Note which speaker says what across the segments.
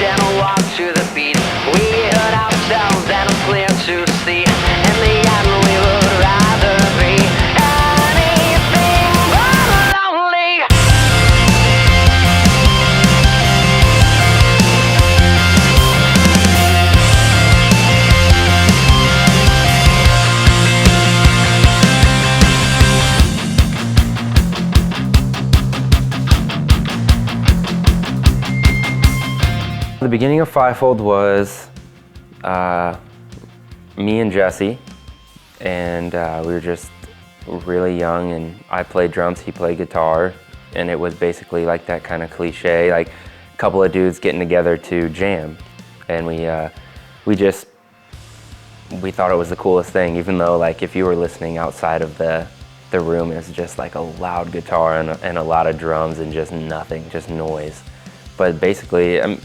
Speaker 1: and walk to the beat. We hurt ourselves and it's clear to see. In the end we would rather be anything but lonely.
Speaker 2: The beginning of Fivefold was me and Jesse, and we were just really young, and I played drums, he played guitar, and it was basically like that kind of cliche, like a couple of dudes getting together to jam, and we thought it was the coolest thing, even though like if you were listening outside of the room, it's just like a loud guitar and a lot of drums and just nothing, just noise. But basically,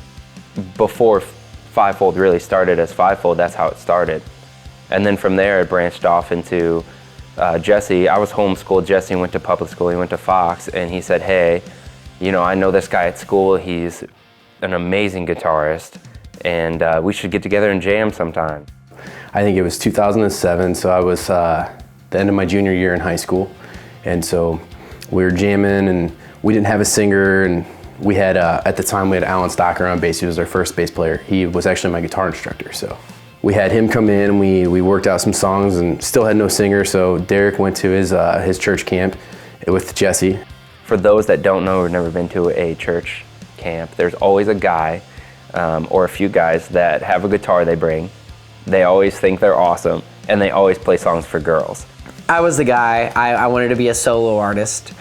Speaker 2: before Fivefold really started as Fivefold, that's how it started. And then from there it branched off into Jesse. I was homeschooled, Jesse went to public school, he went to Fox, and he said, hey, you know, I know this guy at school, he's an amazing guitarist, and we should get together and jam sometime.
Speaker 3: I think it was 2007, so I was the end of my junior year in high school, and so we were jamming, and we didn't have a singer, and we had, at the time, we had Alan Stocker on bass. He was our first bass player. He was actually my guitar instructor, so we had him come in, we worked out some songs and still had no singer, so Derek went to his church camp with Jesse.
Speaker 2: For those that don't know or never been to a church camp, there's always a guy or a few guys that have a guitar they bring. They always think they're awesome, and they always play songs for girls.
Speaker 4: I was the guy. I wanted to be a solo artist.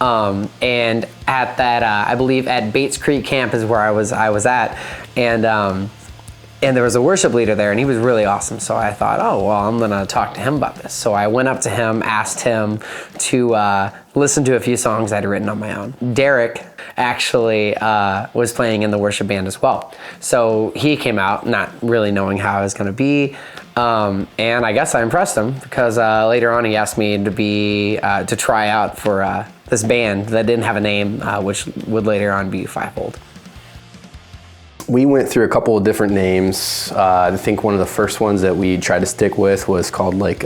Speaker 4: And at that, I believe at Bates Creek Camp is where I was at, and there was a worship leader there, and he was really awesome. So I thought, oh well, I'm gonna talk to him about this. So I went up to him, asked him to listen to a few songs I'd written on my own. Derek actually was playing in the worship band as well. So he came out, not really knowing how I was gonna be. And I guess I impressed him because later on he asked me to try out for this band that didn't have a name, which would later on be Fivefold.
Speaker 3: We went through a couple of different names. I think one of the first ones that we tried to stick with was called like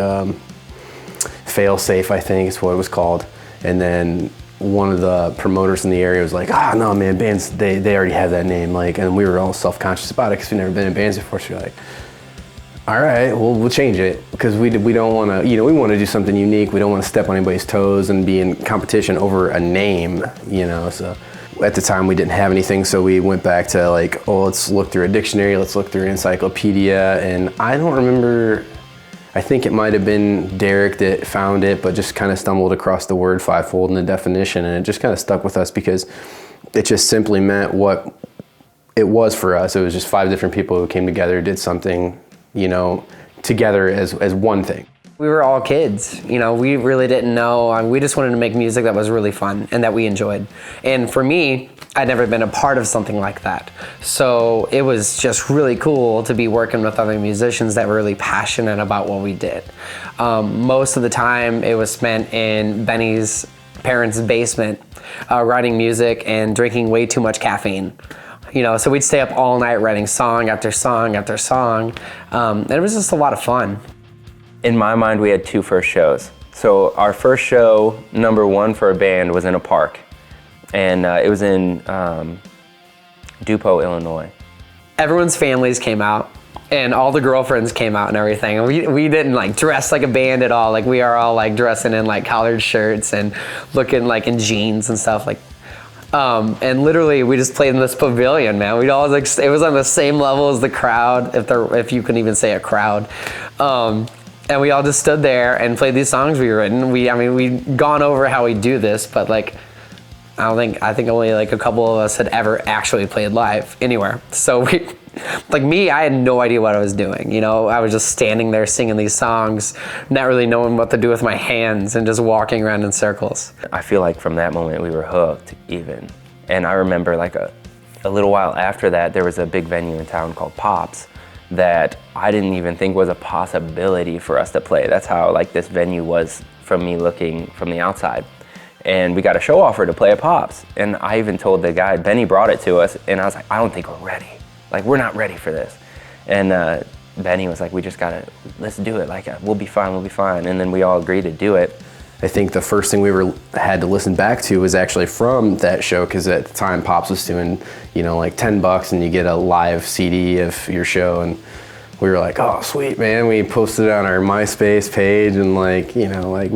Speaker 3: Fail Safe, I think is what it was called. And then one of the promoters in the area was like, no man, bands, they already have that name. Like, and we were all self-conscious about it because we've never been in bands before. So we're like, all right, well, we'll change it because we don't want to, we want to do something unique. We don't want to step on anybody's toes and be in competition over a name, so at the time we didn't have anything. So we went back to like, let's look through a dictionary, let's look through an encyclopedia. And I don't remember, I think it might've been Derek that found it, but just kind of stumbled across the word Fivefold and the definition. And it just kind of stuck with us because it just simply meant what it was for us. It was just 5 different people who came together, did something, together as one thing.
Speaker 4: We were all kids, we really didn't know. We just wanted to make music that was really fun and that we enjoyed. And for me, I'd never been a part of something like that. So it was just really cool to be working with other musicians that were really passionate about what we did. Most of the time it was spent in Benny's parents' basement, writing music and drinking way too much caffeine. So we'd stay up all night writing song after song after song, and it was just a lot of fun.
Speaker 2: In my mind, we had 2 first shows. So our first show, number 1 for a band, was in a park, and it was in DuPont, Illinois.
Speaker 4: Everyone's families came out, and all the girlfriends came out and everything. And we didn't like dress like a band at all. Like we are all like dressing in like collared shirts and looking like in jeans and stuff like. And literally we just played in this pavilion, man. We'd all like, it was on the same level as the crowd, if you can even say a crowd. And we all just stood there and played these songs we written. We'd gone over how we do this, but like, I think only like a couple of us had ever actually played live anywhere. So I had no idea what I was doing. I was just standing there singing these songs, not really knowing what to do with my hands and just walking around in circles.
Speaker 2: I feel like from that moment we were hooked even. And I remember like a little while after that, there was a big venue in town called Pops that I didn't even think was a possibility for us to play. That's how like this venue was from me looking from the outside. And we got a show offer to play at Pops. And I even told the guy, Benny brought it to us, and I was like, I don't think we're ready. Like, we're not ready for this. And Benny was like, let's do it. Like, we'll be fine. And then we all agreed to do it.
Speaker 3: I think the first thing we had to listen back to was actually from that show, because at the time Pops was doing, like $10 and you get a live CD of your show, and we were like, oh sweet, man. We posted it on our MySpace page, and we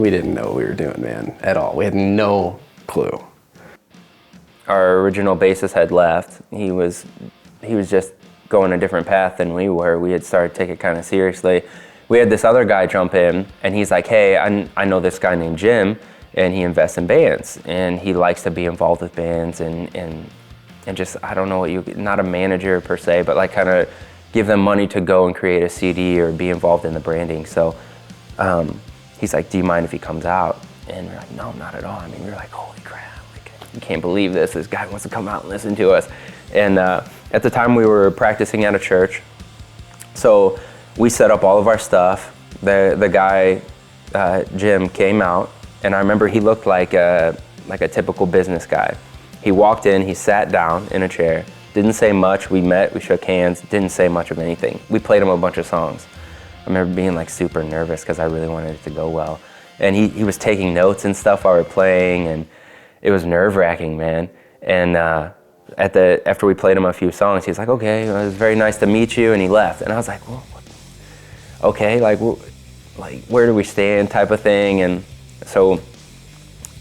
Speaker 3: didn't know what we were doing, man, at all. We had no clue.
Speaker 2: Our original bassist had left. He was just going a different path than we were. We had started to take it kind of seriously. We had this other guy jump in, and he's like, hey, I know this guy named Jim, and he invests in bands, and he likes to be involved with bands, and just, I don't know not a manager per se, but like kind of give them money to go and create a CD or be involved in the branding. So he's like, do you mind if he comes out? And we're like, no, not at all. I mean, we were like, holy crap, like, you can't believe this. This guy wants to come out and listen to us. And at the time we were practicing at a church. So we set up all of our stuff. The guy, Jim, came out, and I remember he looked like a typical business guy. He walked in, he sat down in a chair, didn't say much. We met, we shook hands, didn't say much of anything. We played him a bunch of songs. I remember being like super nervous because I really wanted it to go well. And he was taking notes and stuff while we were playing, and it was nerve-wracking, man. And after we played him a few songs, he's like, okay, it was very nice to meet you, and he left. And I was like, well, okay, like where do we stand type of thing. And so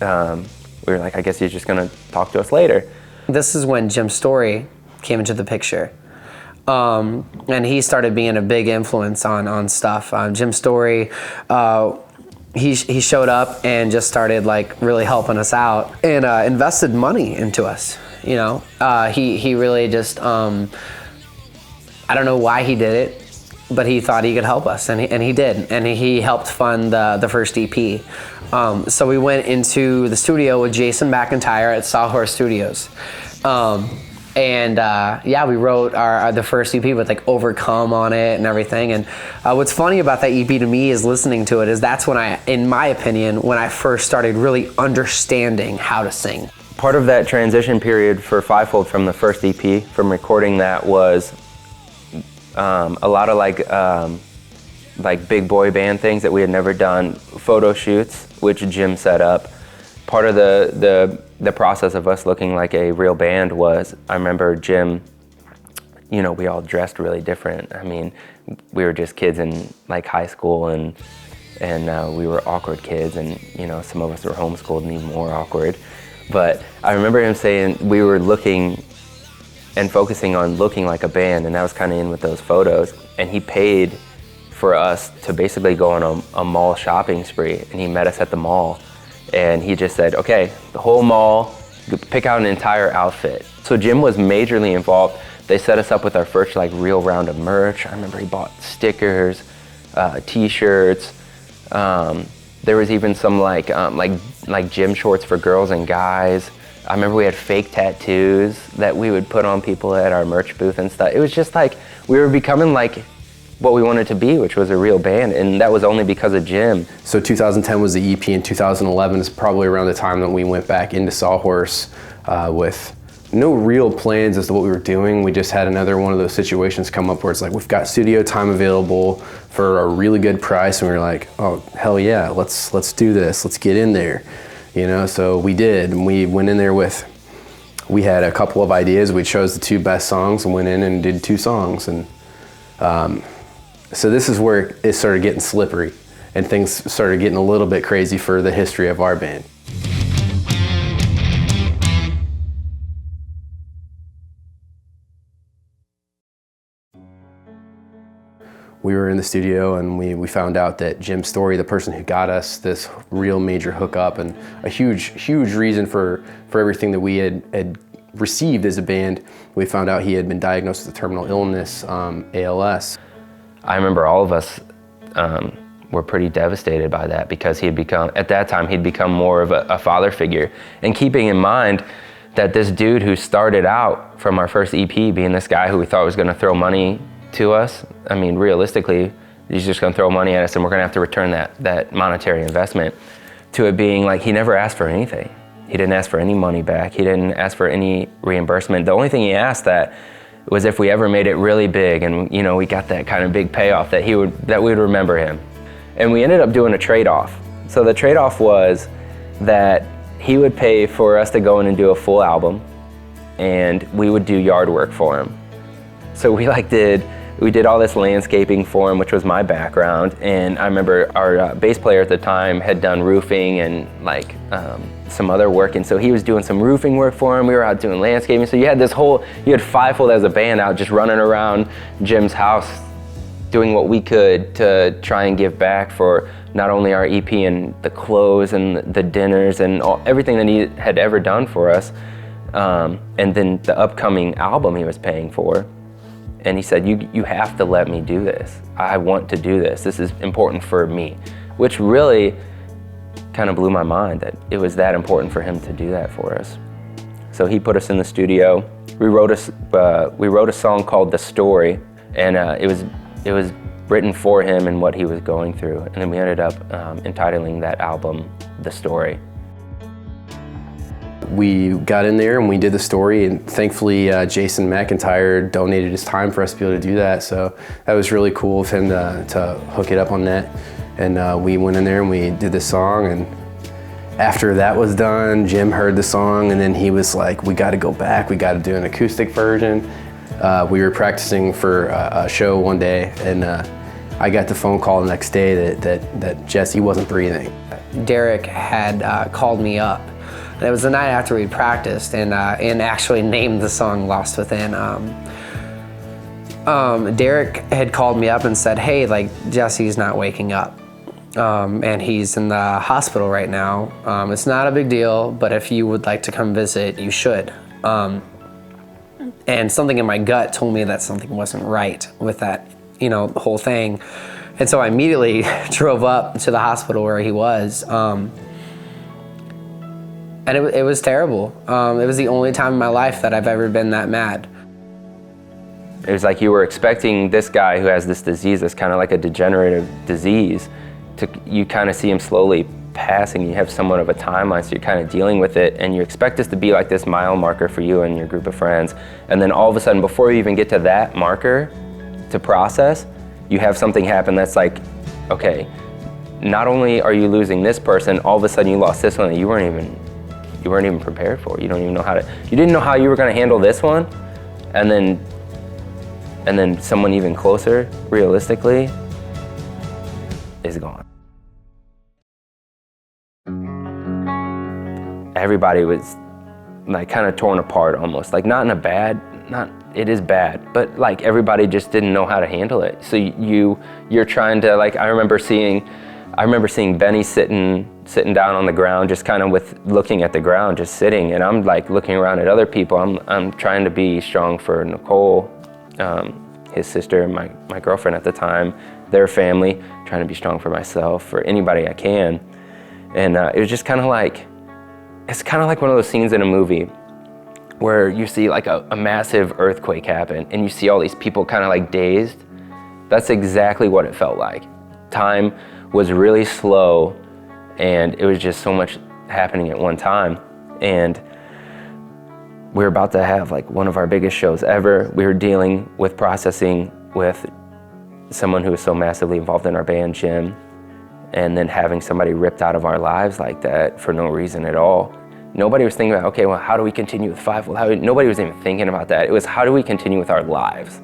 Speaker 2: we were like, I guess he's just gonna talk to us later.
Speaker 4: This is when Jim Story came into the picture. And he started being a big influence on stuff. Jim Story, he showed up and just started like really helping us out and invested money into us. He really just, I don't know why he did it, but he thought he could help us, and he did, and he helped fund the first EP. So we went into the studio with Jason McIntyre at Sawhorse Studios. We wrote the first EP with like Overcome on it and everything. And what's funny about that EP to me is listening to it is that's when in my opinion, when I first started really understanding how to sing.
Speaker 2: Part of that transition period for Fivefold from the first EP, from recording that, was a lot of like big boy band things that we had never done, photo shoots, which Jim set up. Part of the process of us looking like a real band was, I remember Jim, we all dressed really different. I mean, we were just kids in like high school, and we were awkward kids, and some of us were homeschooled and even more awkward. But I remember him saying we were looking and focusing on looking like a band, and that was kind of in with those photos. And he paid for us to basically go on a mall shopping spree, and he met us at the mall. And he just said, okay, the whole mall, pick out an entire outfit. So Jim was majorly involved. They set us up with our first like real round of merch. I remember he bought stickers, t-shirts. There was even some like gym shorts for girls and guys. I remember we had fake tattoos that we would put on people at our merch booth and stuff. It was just like, we were becoming like what we wanted to be, which was a real band, and that was only because of Jim.
Speaker 3: So 2010 was the EP, and 2011 is probably around the time that we went back into Sawhorse with no real plans as to what we were doing. We just had another one of those situations come up where it's like, we've got studio time available for a really good price, and we were like, oh, hell yeah, let's do this, let's get in there. So we did, and we went in there we had a couple of ideas. We chose the two best songs and went in and did 2 songs. And so this is where it started getting slippery, and things started getting a little bit crazy for the history of our band. We were in the studio, and we found out that Jim Story, the person who got us this real major hookup and a huge reason for everything that we had received as a band, we found out he had been diagnosed with a terminal illness, ALS.
Speaker 2: I remember all of us were pretty devastated by that, because at that time he'd become more of a father figure. And keeping in mind that this dude who started out from our first EP being this guy who we thought was gonna throw money to us, I mean, realistically, he's just gonna throw money at us and we're gonna have to return that monetary investment, to it being like he never asked for anything. He didn't ask for any money back. He didn't ask for any reimbursement. The only thing he asked that was if we ever made it really big and, you know, we got that kind of big payoff that we would remember him. And we ended up doing a trade-off. So the trade-off was that he would pay for us to go in and do a full album, and we would do yard work for him. So we did all this landscaping for him, which was my background. And I remember our bass player at the time had done roofing and some other work. And so he was doing some roofing work for him. We were out doing landscaping. So you had Fivefold as a band out just running around Jim's house, doing what we could to try and give back for not only our EP and the clothes and the dinners and everything that he had ever done for us. And then the upcoming album he was paying for. And he said, you have to let me do this. I want to do this. This is important for me, which really kind of blew my mind that it was that important for him to do that for us. So he put us in the studio. We wrote a song called "The Story," and it was written for him and what he was going through. And then we ended up entitling that album "The Story."
Speaker 3: We got in there and we did The Story, and thankfully Jason McIntyre donated his time for us to be able to do that. So that was really cool of him to hook it up on that. And we went in there and we did the song, and after that was done, Jim heard the song and then he was like, we got to go back, we got to do an acoustic version. We were practicing for a show one day, and I got the phone call the next day that Jesse wasn't breathing.
Speaker 4: Derek had called me up. And it was the night after we'd practiced and actually named the song Lost Within. Derek had called me up and said, hey, like, Jesse's not waking up. And he's in the hospital right now. It's not a big deal, but if you would like to come visit, you should. And something in my gut told me that something wasn't right with that, the whole thing. And so I immediately drove up to the hospital where he was. And it was terrible. It was the only time in my life that I've ever been that mad.
Speaker 2: It was like you were expecting this guy who has this disease that's kind of like a degenerative disease. You kind of see him slowly passing. You have somewhat of a timeline, so you're kind of dealing with it, and you expect this to be like this mile marker for you and your group of friends. And then all of a sudden, before you even get to that marker to process, you have something happen that's like, okay, not only are you losing this person, all of a sudden you lost this one that you weren't even prepared for. You didn't know how you were going to handle this one, and then someone even closer, realistically, is gone. Everybody was like kind of torn apart almost, like not in a bad, it is bad, but like everybody just didn't know how to handle it. So you're trying to, like, I remember seeing Benny sitting down on the ground, just kind of looking at the ground, just sitting, and I'm like looking around at other people. I'm trying to be strong for Nicole, his sister, my girlfriend at the time, their family, trying to be strong for myself, for anybody I can. And it was just kind of like, it's kind of like one of those scenes in a movie where you see like a massive earthquake happen and you see all these people kind of like dazed. That's exactly what it felt like. Time was really slow, and it was just so much happening at one time. And we were about to have like one of our biggest shows ever. We were dealing with processing with someone who was so massively involved in our band, Jim, and then having somebody ripped out of our lives like that for no reason at all. Nobody was thinking about, okay, well, how do we continue with Fivefold? Nobody was even thinking about that. It was, how do we continue with our lives?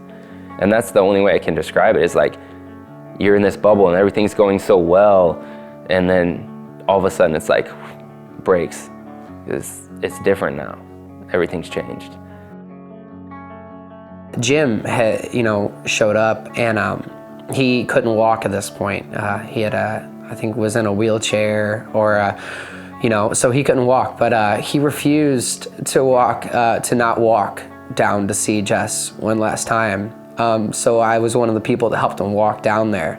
Speaker 2: And that's the only way I can describe it, is like, you're in this bubble and everything's going so well, and then all of a sudden it's like breaks. It's different now. Everything's changed. Jim
Speaker 4: had, showed up, and he couldn't walk at this point. He had I think was in a wheelchair, or so he couldn't walk. But he refused to not walk down to see Jess one last time. So I was one of the people that helped him walk down there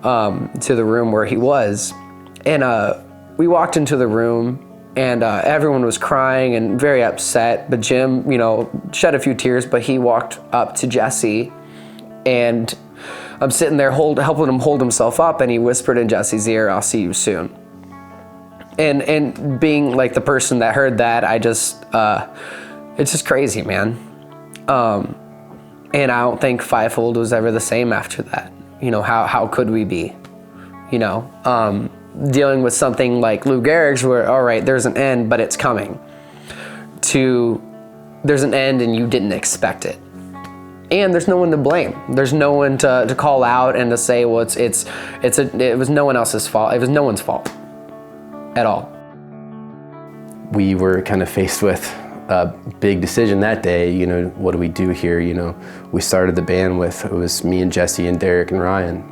Speaker 4: to the room where he was. And we walked into the room, and everyone was crying and very upset. But Jim, shed a few tears, but he walked up to Jesse, and I'm sitting there helping him hold himself up, and he whispered in Jesse's ear, "I'll see you soon." And being like the person that heard that, I just, it's just crazy, man. And I don't think Fivefold was ever the same after that. You know, how could we be? You know, dealing with something like Lou Gehrig's where, all right, there's an end, but it's coming, to there's an end and you didn't expect it. And there's no one to blame. There's no one to call out and to say, well, it was no one else's fault. It was no one's fault at all.
Speaker 3: We were kind of faced with a big decision that day. You know, what do we do here? You know, we started the band it was me and Jesse and Derek and Ryan.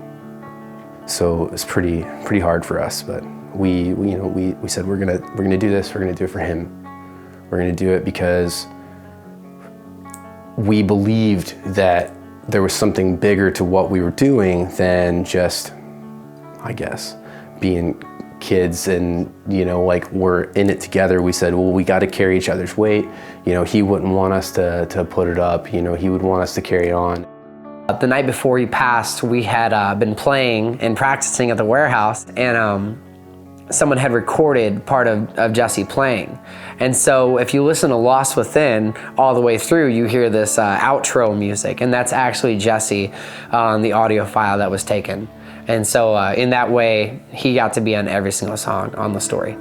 Speaker 3: So it was pretty hard for us, but we said we're gonna do this. We're gonna do it for him. We're gonna do it because we believed that there was something bigger to what we were doing than just, I guess, being kids and, you know, like we're in it together. We said, well, we got to carry each other's weight. You know, he wouldn't want us to put it up. You know, he would want us to carry it on.
Speaker 4: The night before he passed, we had been playing and practicing at the warehouse, and someone had recorded part of Jesse playing. And so if you listen to Lost Within all the way through, you hear this outro music, and that's actually Jesse on the audio file that was taken. And so in that way, he got to be on every single song on the story.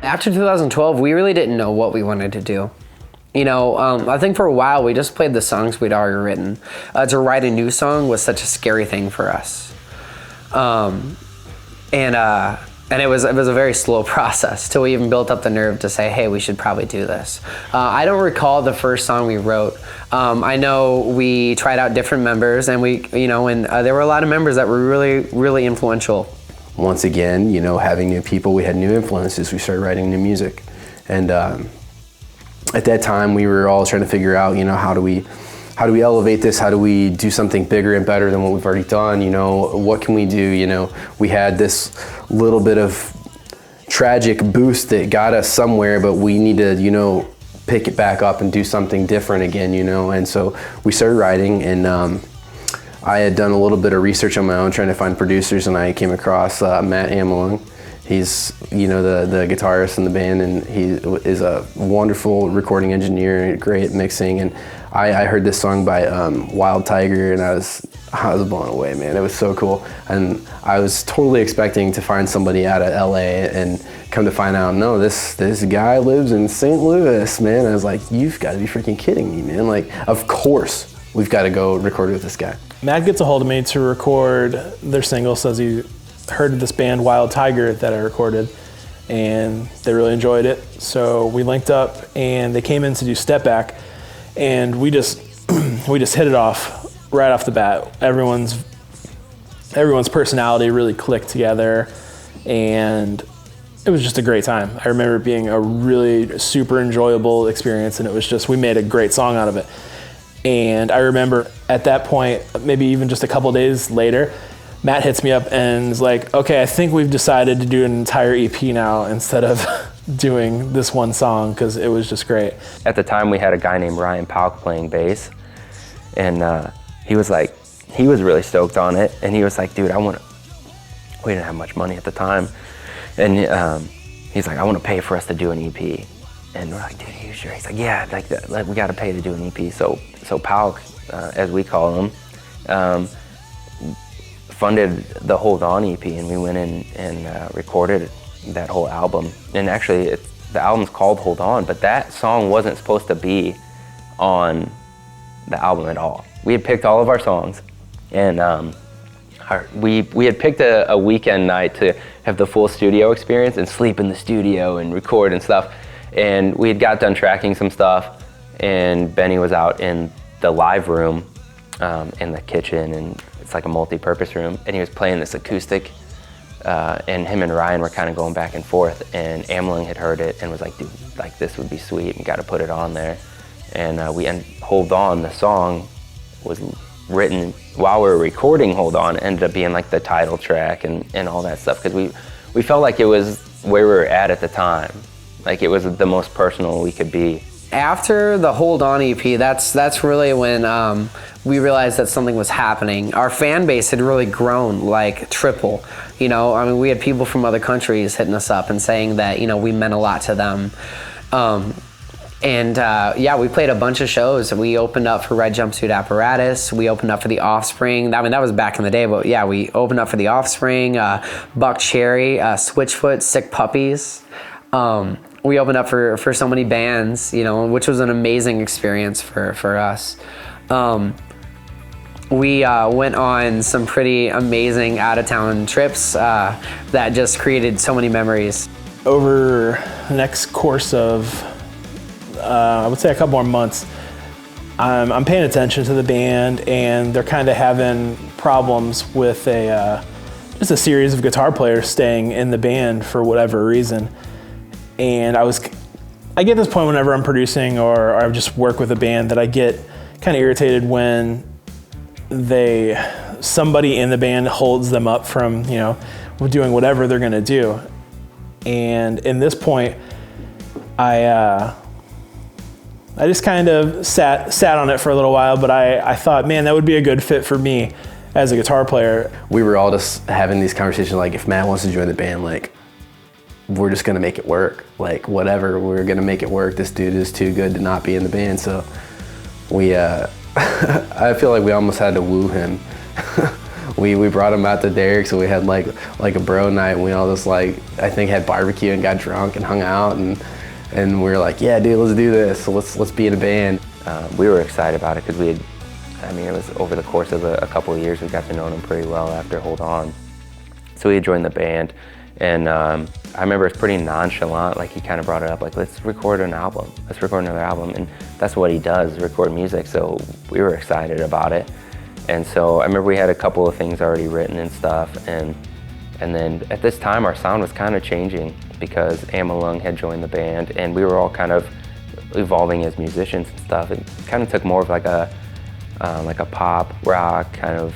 Speaker 4: After 2012, we really didn't know what we wanted to do. You know, I think for a while we just played the songs we'd already written. To write a new song was such a scary thing for us, and it was a very slow process till we even built up the nerve to say, hey, we should probably do this. I don't recall the first song we wrote. I know we tried out different members, and there were a lot of members that were really, really influential.
Speaker 3: Once again, you know, having new people, we had new influences, we started writing new music. And at that time, we were all trying to figure out, you know, how do we elevate this? How do we do something bigger and better than what we've already done? You know, what can we do? You know, we had this little bit of tragic boost that got us somewhere, but we need to, you know, pick it back up and do something different again, you know? And so we started writing, and I had done a little bit of research on my own trying to find producers, and I came across Matt Ameling. He's, you know, the guitarist in the band, and he is a wonderful recording engineer, great at mixing. And I heard this song by Wild Tiger, and I was blown away, man. It was so cool. And I was totally expecting to find somebody out of LA, and come to find out, no, this guy lives in St. Louis, man. I was like, you've got to be freaking kidding me, man. Like, of course we've got to go record with this guy.
Speaker 5: Matt gets a hold of me to record their single, says he heard of this band Wild Tiger that I recorded, and they really enjoyed it. So we linked up, and they came in to do Step Back, and we just hit it off right off the bat. Everyone's personality really clicked together, and it was just a great time. I remember it being a really super enjoyable experience, and it was just, we made a great song out of it. And I remember at that point, maybe even just a couple days later, Matt hits me up and is like, okay, I think we've decided to do an entire EP now instead of doing this one song, because it was just great.
Speaker 2: At the time, we had a guy named Ryan Pauk playing bass, and he was really stoked on it, and he was like, dude, we didn't have much money at the time, and he's like, I want to pay for us to do an EP. And we're like, dude, are you sure? He's like, yeah, like we got to pay to do an EP. So Pauk, as we call him, funded the Hold On EP, and we went in and recorded that whole album. And actually, the album's called Hold On, but that song wasn't supposed to be on the album at all. We had picked all of our songs, and we had picked a weekend night to have the full studio experience and sleep in the studio and record and stuff. And we had got done tracking some stuff, and Benny was out in the live room in the kitchen, and it's like a multi-purpose room, and he was playing this acoustic, and him and Ryan were kind of going back and forth, and Ameling had heard it and was like, dude, like this would be sweet, and got to put it on there. And Hold On, the song, was written while we were recording Hold On ended up being like the title track and all that stuff, because we felt like it was where we were at the time. Like it was the most personal we could be.
Speaker 4: After the Hold On EP, that's really when we realized that something was happening. Our fan base had really grown like triple. You know, I mean, we had people from other countries hitting us up and saying that, you know, we meant a lot to them. Yeah, we played a bunch of shows. We opened up for Red Jumpsuit Apparatus. We opened up for The Offspring. I mean, that was back in the day, but yeah, we opened up for The Offspring, Buck Cherry, Switchfoot, Sick Puppies. We opened up for so many bands, you know, which was an amazing experience for us. We went on some pretty amazing out-of-town trips that just created so many memories.
Speaker 5: Over the next course of, I would say a couple more months, I'm paying attention to the band, and they're kind of having problems with just a series of guitar players staying in the band for whatever reason. And I get this point whenever I'm producing or I just work with a band that I get kind of irritated when somebody in the band holds them up from, you know, doing whatever they're gonna do. And in this point, I just kind of sat on it for a little while, but I thought, man, that would be a good fit for me as a guitar player.
Speaker 3: We were all just having these conversations like, if Matt wants to join the band, like, we're just gonna make it work. Like, whatever, we're gonna make it work. This dude is too good to not be in the band. So we, I feel like we almost had to woo him. We brought him out to Derek, so we had like a bro night, and we all just like, I think had barbecue and got drunk and hung out, and we were like, yeah, dude, let's do this. So let's be in a band.
Speaker 2: We were excited about it because it was over the course of a couple of years, we got to know him pretty well after Hold On. So we had joined the band, and I remember it's pretty nonchalant, like he kind of brought it up, like, let's record an album, let's record another album, and that's what he does, record music, so we were excited about it. And so I remember we had a couple of things already written and stuff, and then at this time our sound was kind of changing because Amalung had joined the band, and we were all kind of evolving as musicians and stuff. It kind of took more of like a pop, rock, kind of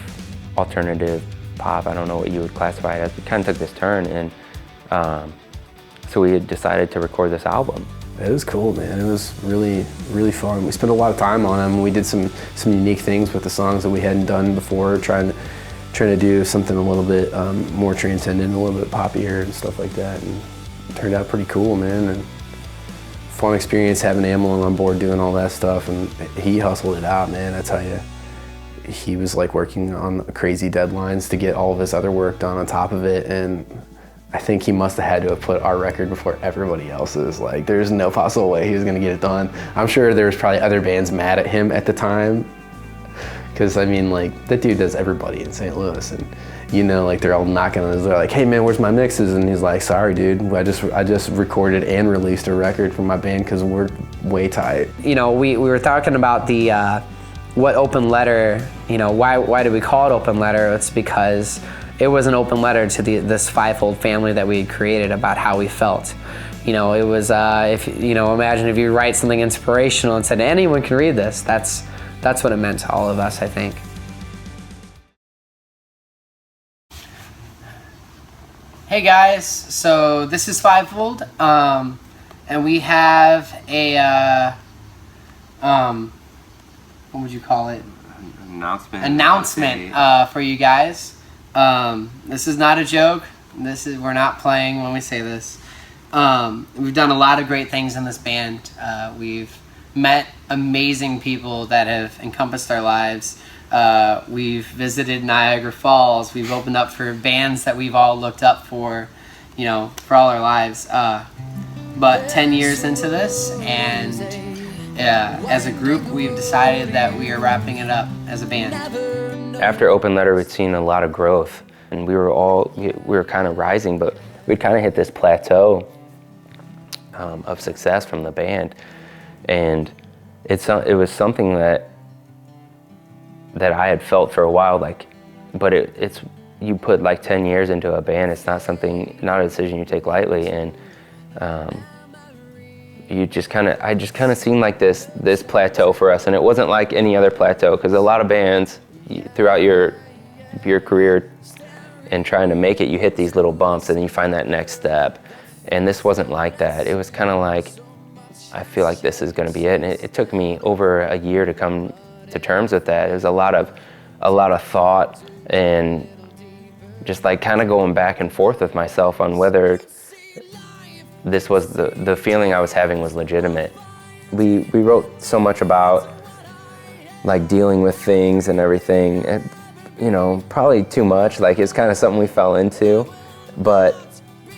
Speaker 2: alternative pop, I don't know what you would classify it as. It kind of took this turn, and so we had decided to record this album.
Speaker 3: It was cool, man. It was really, really fun. We spent a lot of time on them. We did some unique things with the songs that we hadn't done before, trying to do something a little bit more transcendent, a little bit poppier and stuff like that. And it turned out pretty cool, man. And fun experience having Amalung on board doing all that stuff, and he hustled it out, man. I tell you, he was like working on crazy deadlines to get all of his other work done on top of it, and I think he must have had to have put our record before everybody else's. Like, there's no possible way he was gonna get it done. I'm sure there was probably other bands mad at him at the time, because I mean, like, that dude does everybody in St. Louis, and you know, like, they're all knocking on his door, like, hey man, where's my mixes? And he's like, sorry dude, I just recorded and released a record for my band because we're way tight.
Speaker 4: You know, we were talking about the what Open Letter, you know, why did we call it Open Letter? It's because it was an open letter to this Fivefold family that we had created about how we felt. You know, it was, imagine if you write something inspirational and said, anyone can read this. That's what it meant to all of us, I think.
Speaker 6: Hey guys, so this is Fivefold, and we have a, what would you call it? Announcement for you guys. This is not a joke. We're not playing when we say this. We've done a lot of great things in this band. We've met amazing people that have encompassed our lives. We've visited Niagara Falls. We've opened up for bands that we've all looked up for, you know, for all our lives. But 10 years into this, and as a group, we've decided that we are wrapping it up as a band.
Speaker 2: After Open Letter, we'd seen a lot of growth, and we were kind of rising, but we'd kind of hit this plateau of success from the band, and it was something that I had felt for a while, like, but it's you put like 10 years into a band, it's not a decision you take lightly, and I just kind of seemed like this plateau for us, and it wasn't like any other plateau, because a lot of bands, throughout your career and trying to make it, you hit these little bumps and then you find that next step. And this wasn't like that. It was kind of like, I feel like this is going to be it. And it took me over a year to come to terms with that. It was a lot of thought and just like kind of going back and forth with myself on whether this was the feeling I was having was legitimate. We wrote so much about like dealing with things and everything, and, you know, probably too much. Like it's kind of something we fell into, but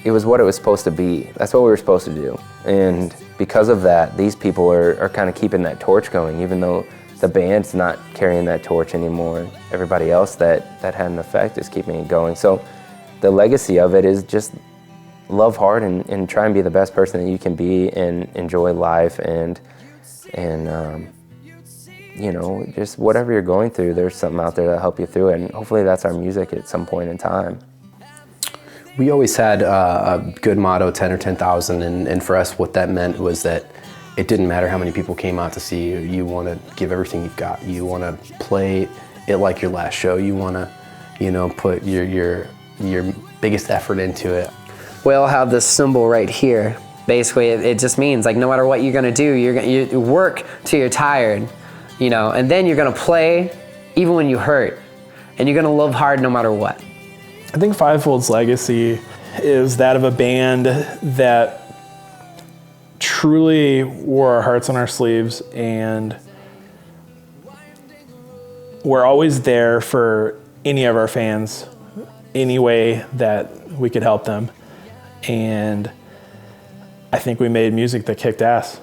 Speaker 2: it was what it was supposed to be. That's what we were supposed to do. And because of that, these people are kind of keeping that torch going, even though the band's not carrying that torch anymore. Everybody else that had an effect is keeping it going. So the legacy of it is just love hard and try and be the best person that you can be and enjoy life and you know, just whatever you're going through, there's something out there that'll help you through it. And hopefully that's our music at some point in time.
Speaker 3: We always had a good motto, 10 or 10,000, and for us what that meant was that it didn't matter how many people came out to see you. You want to give everything you've got. You want to play it like your last show. You want to, you know, put your biggest effort into it.
Speaker 4: We all have this symbol right here. Basically, it just means like no matter what you're gonna do, you work till you're tired, you know, and then you're gonna play even when you hurt, and you're gonna love hard no matter what.
Speaker 5: I think Fivefold's legacy is that of a band that truly wore our hearts on our sleeves, and we're always there for any of our fans, any way that we could help them. And I think we made music that kicked ass.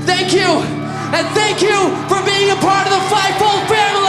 Speaker 7: Thank you, and thank you for being a part of the Fivefold family.